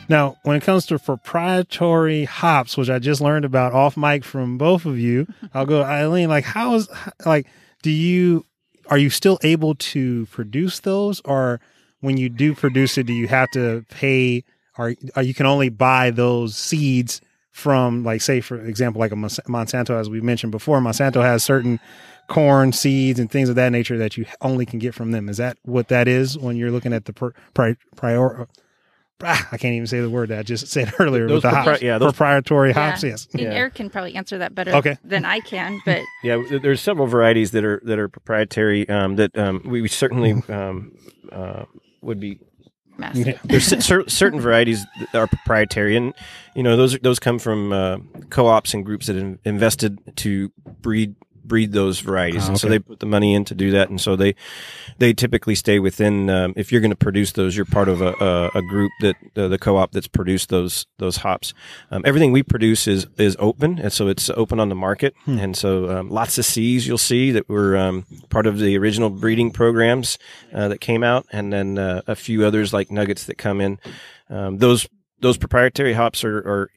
Now, when it comes to proprietary hops, which I just learned about off mic from both of you, I'll go, Aileen, like, are you still able to produce those? Or when you do produce it, do you have to pay, or you can only buy those seeds from, like, say, for example, like a Monsanto, as we mentioned before, Monsanto has certain corn seeds and things of that nature that you only can get from them. Is that what that is when you're looking at the I can't even say the word that I just said earlier with the proprietary hops. Yes. And Erik can probably answer that better than I can. But there's several varieties that are proprietary that we certainly would be. Massive. There's certain varieties that are proprietary, and those come from co-ops and groups that have invested to breed those varieties, and so they put the money in to do that, and so they typically stay within. If you're going to produce those, you're part of a group that the co-op that's produced those hops. Everything we produce is open, and so it's open on the market, and so lots of C's you'll see that were part of the original breeding programs that came out, and then a few others like nuggets that come in. Those proprietary hops are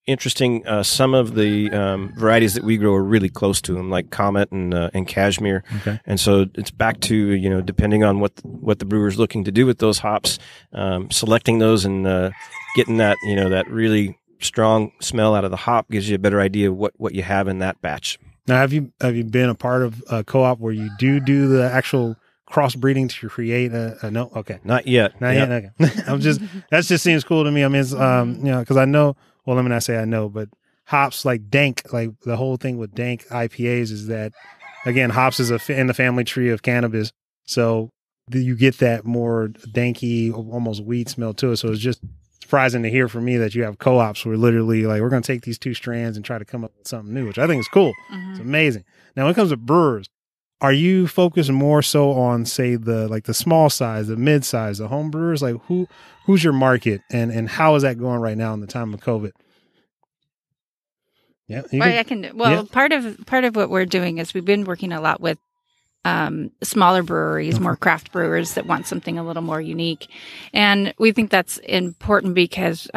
interesting. Some of the varieties that we grow are really close to them, like Comet and Cashmere. Okay. And so it's back to, depending on what the brewer's looking to do with those hops, selecting those and getting that, that really strong smell out of the hop gives you a better idea of what you have in that batch. Now, have you been a part of a co-op where you do the actual crossbreeding to create no? Okay. Not yet. Okay. That just seems cool to me. I mean, it's, because I know, well, let me not say I know, but hops like dank, like the whole thing with dank IPAs is that, again, hops is in the family tree of cannabis. So you get that more danky, almost weed smell to it. So it's just surprising to hear from me that you have co-ops where literally like, we're going to take these two strands and try to come up with something new, which I think is cool. Mm-hmm. It's amazing. Now, when it comes to brewers, are you focused more so on, say, the small size, the mid size, the home brewers? Like who's your market, and how is that going right now in the time of COVID? Yeah, part of what we're doing is we've been working a lot with smaller breweries, more craft brewers that want something a little more unique, and we think that's important because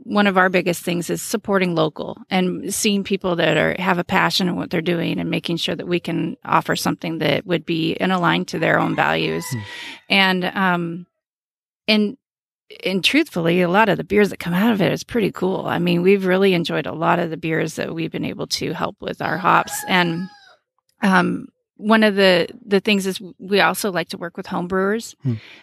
one of our biggest things is supporting local and seeing people that have a passion in what they're doing and making sure that we can offer something that would be in aligned to their own values. And truthfully, a lot of the beers that come out of it is pretty cool. I mean, we've really enjoyed a lot of the beers that we've been able to help with our hops. And one of the things is we also like to work with home brewers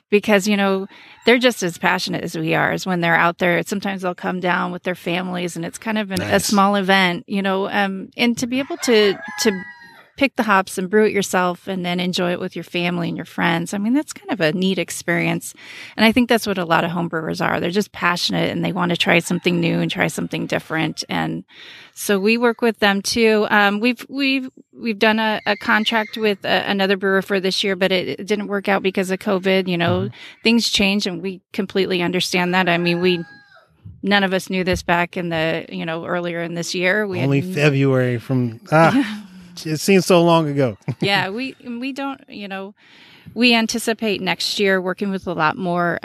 because, they're just as passionate as we are. As when they're out there, sometimes they'll come down with their families and it's kind of a small event, and to be able to pick the hops and brew it yourself and then enjoy it with your family and your friends. I mean, that's kind of a neat experience. And I think that's what a lot of home brewers are. They're just passionate and they want to try something new and try something different. And so we work with them too. We've done a contract with another brewer for this year, but it didn't work out because of COVID. Things change and we completely understand that. I mean, none of us knew this back in the, earlier in this year. Only February from, it seems so long ago. Yeah, we don't, we anticipate next year working with a lot more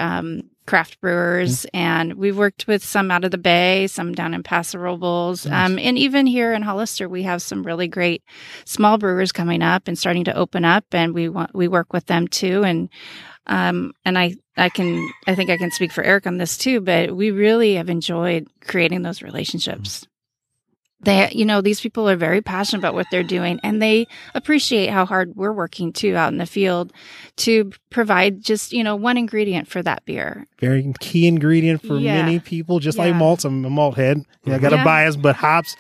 craft brewers, and we've worked with some out of the Bay, some down in Paso Robles, and even here in Hollister, we have some really great small brewers coming up and starting to open up, and we work with them too. And I think I can speak for Erik on this too, but we really have enjoyed creating those relationships. These people are very passionate about what they're doing, and they appreciate how hard we're working too out in the field to provide just, one ingredient for that beer. Very key ingredient for many people, just like malts. I'm a malt head. I got a bias, but hops,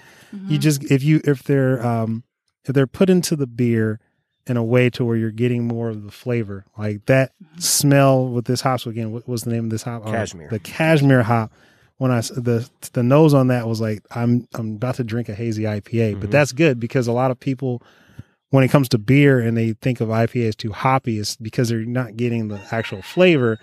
you just, if they're put into the beer in a way to where you're getting more of the flavor, like that smell with this hops, again, what was the name of this hop? Cashmere. The Cashmere hop. When the nose on that was like, I'm about to drink a hazy IPA, but that's good because a lot of people, when it comes to beer and they think of IPA as too hoppy, it's because they're not getting the actual flavor,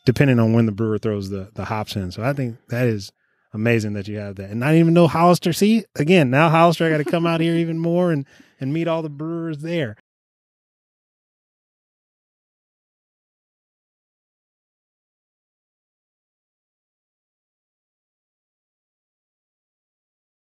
depending on when the brewer throws the hops in. So I think that is amazing that you have that. And I didn't even know Hollister. See, again, now Hollister, I got to come out here even more and meet all the brewers there.